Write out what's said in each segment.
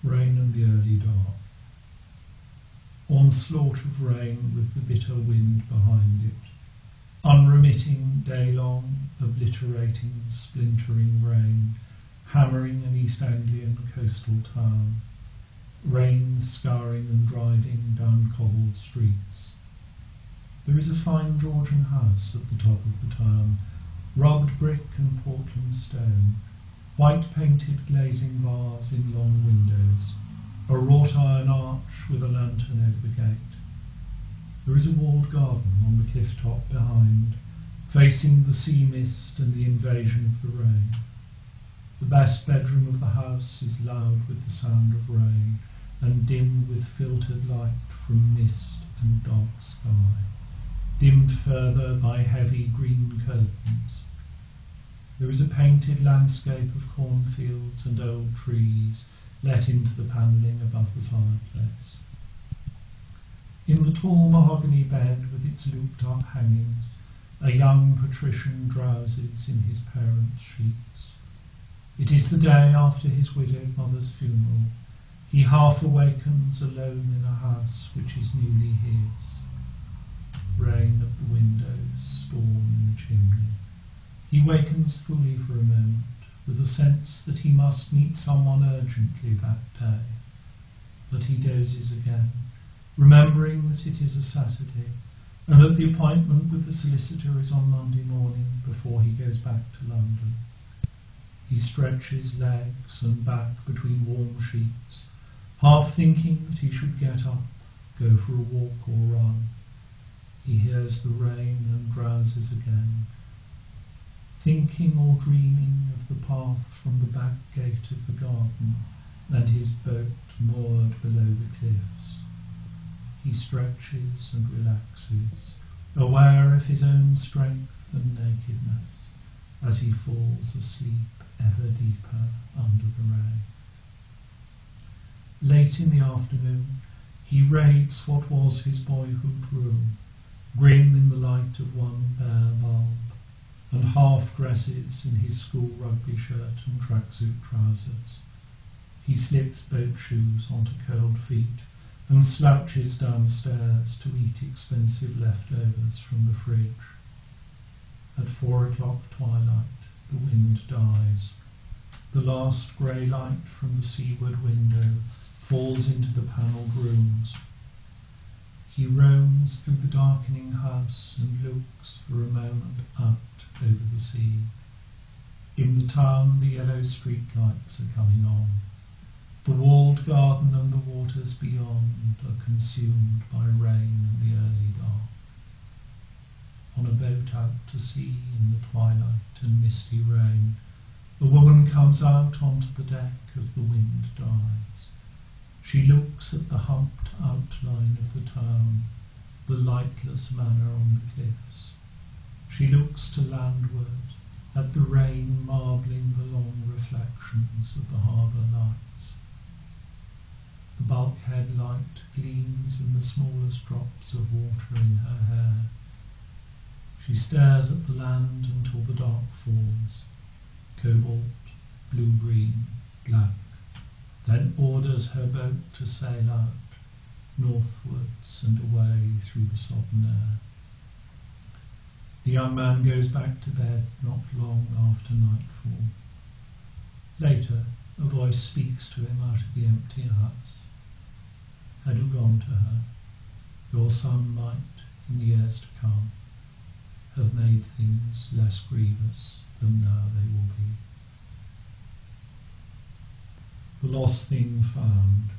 Rain and the early dark. Onslaught of rain with the bitter wind behind it. Unremitting, day-long, obliterating, splintering rain, hammering an East Anglian coastal town. Rain scouring and driving down cobbled streets. There is a fine Georgian house at the top of the town, rubbed brick and Portland stone, white-painted glazing bars in long windows, a wrought iron arch with a lantern over the gate. There is a walled garden on the cliff top behind, facing the sea mist and the invasion of the rain. The best bedroom of the house is loud with the sound of rain and dim with filtered light from mist and dark sky, dimmed further by heavy green curtains. There is a painted landscape of cornfields and old trees let into the panelling above the fireplace. In the tall mahogany bed with its looped-up hangings, a young patrician drowses in his parents' sheets. It is the day after his widowed mother's funeral. He half awakens alone in a house which is newly his. Rain at the windows, storm in the chimney. He wakens fully for a moment, with a sense that he must meet someone urgently that day. But he dozes again, remembering that it is a Saturday, and that the appointment with the solicitor is on Monday morning before he goes back to London. He stretches legs and back between warm sheets, half thinking that he should get up, go for a walk or run. He hears the rain and drowses again, thinking or dreaming of the path from the back gate of the garden and his boat moored below the cliffs. He stretches and relaxes, aware of his own strength and nakedness, as he falls asleep ever deeper under the rain. Late in the afternoon, he raids what was his boyhood room, grim in the light of one bare bulb, and half dresses in his school rugby shirt and tracksuit trousers. He slips boat shoes onto curled feet and slouches downstairs to eat expensive leftovers from the fridge. At 4 o'clock twilight, the wind dies. The last grey light from the seaward window falls into the panelled rooms. He roams through the darkening house and looks for a moment out over the sea. In the town, the yellow streetlights are coming on. The walled garden and the waters beyond are consumed by rain and the early dark. On a boat out to sea in the twilight and misty rain, a woman comes out onto the deck as the wind dies. She looks at the humped outline of the town, the lightless manor on the cliffs. She looks to landward, at the rain marbling the long reflections of the harbour lights. The bulkhead light gleams in the smallest drops of water in her hair. She stares at the land until the dark falls, cobalt, blue-green, black, then orders her boat to sail out, northwards and away through the sodden air. The young man goes back to bed not long after nightfall. Later, a voice speaks to him out of the empty house. Had you gone to her, your son might, in years to come, have made things less grievous than now they will be. The lost thing found,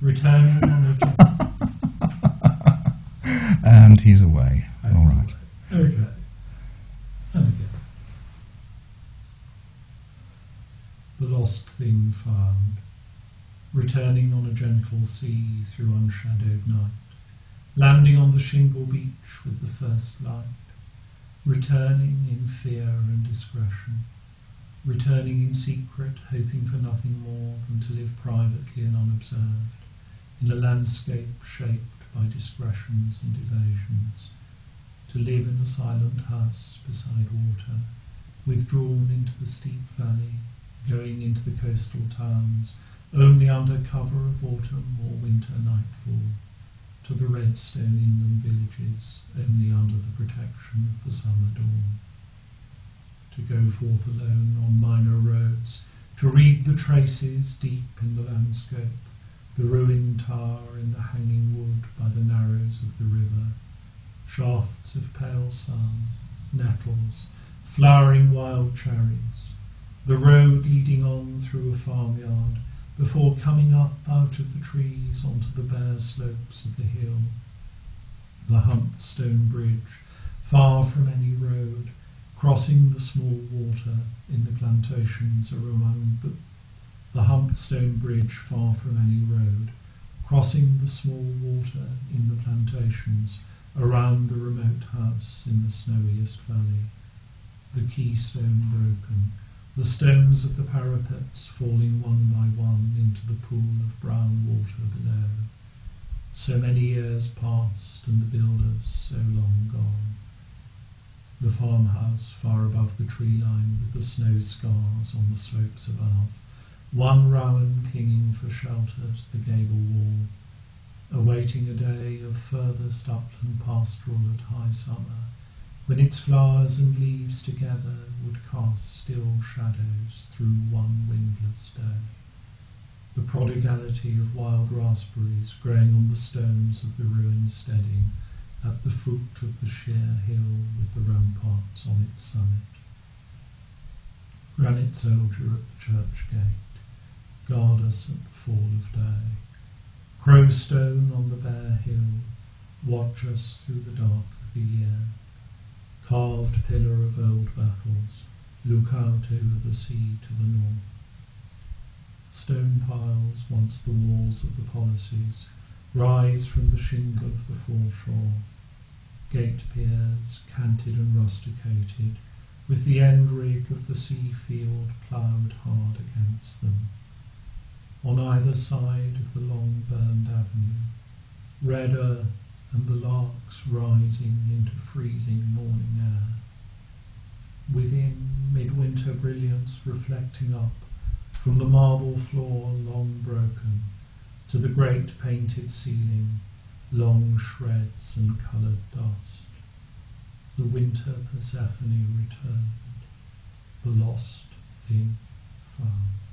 returning on the... And he's away. All right. Okay. And again. The lost thing found, returning on a gentle sea through unshadowed night, landing on the shingle beach with the first light, returning in fear and discretion, returning in secret, hoping for nothing more than to live privately and unobserved, in a landscape shaped by discretions and evasions, to live in a silent house beside water, withdrawn into the steep valley, going into the coastal towns, only under cover of autumn or winter nightfall, to the red stone inland villages, only under the protection of the summer dawn. To go forth alone on minor roads, to read the traces deep in the landscape, the ruined tower in the hanging wood by the narrows of the river, shafts of pale sun, nettles, flowering wild cherries, the road leading on through a farmyard before coming up out of the trees onto the bare slopes of the hill, the humped stone bridge, far from any road, crossing the small water in the plantations around the humped stone bridge, far from any road, crossing the small water in the plantations around the remote house in the snowiest valley, the keystone broken, the stones of the parapets falling one by one into the pool of brown water below. So many years past and the builders so long gone. The farmhouse far above the tree line with the snow scars on the slopes above, one rowan clinging for shelter to the gable wall, awaiting a day of furthest upland pastoral at high summer, when its flowers and leaves together would cast still shadows through one windless day. The prodigality of wild raspberries growing on the stones of the ruined steading at the foot of the sheer hill with the ramparts on its summit. Granite soldier at the church gate, guard us at the fall of day. Crow stone on the bare hill, watch us through the dark of the year. Carved pillar of old battles, look out over the sea to the north. Stone piles, once the walls of the policies, rise from the shingle of the foreshore. Gate piers, canted and rusticated, with the end rig of the sea field ploughed hard against them. On either side of the long burned avenue, red earth and the larks rising into freezing morning air. Within, midwinter brilliance reflecting up from the marble floor long broken to the great painted ceiling, long shreds and coloured dust. The winter Persephone returned, the lost thing found.